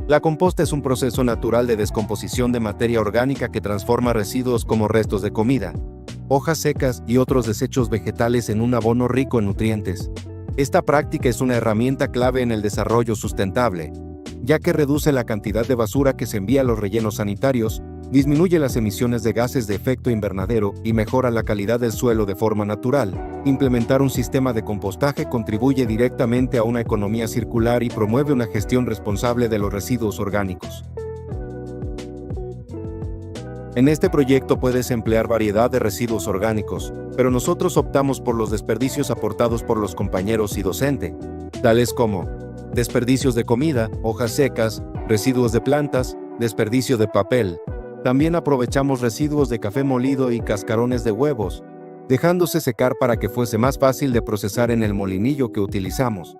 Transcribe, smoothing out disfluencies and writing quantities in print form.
La composta es un proceso natural de descomposición de materia orgánica que transforma residuos como restos de comida, hojas secas y otros desechos vegetales en un abono rico en nutrientes. Esta práctica es una herramienta clave en el desarrollo sustentable, ya que reduce la cantidad de basura que se envía a los rellenos sanitarios, disminuye las emisiones de gases de efecto invernadero y mejora la calidad del suelo de forma natural. Implementar un sistema de compostaje contribuye directamente a una economía circular y promueve una gestión responsable de los residuos orgánicos. En este proyecto puedes emplear variedad de residuos orgánicos, pero nosotros optamos por los desperdicios aportados por los compañeros y docente, tales como desperdicios de comida, hojas secas, residuos de plantas, desperdicio de papel. También aprovechamos residuos de café molido y cascarones de huevos, dejándose secar para que fuese más fácil de procesar en el molinillo que utilizamos.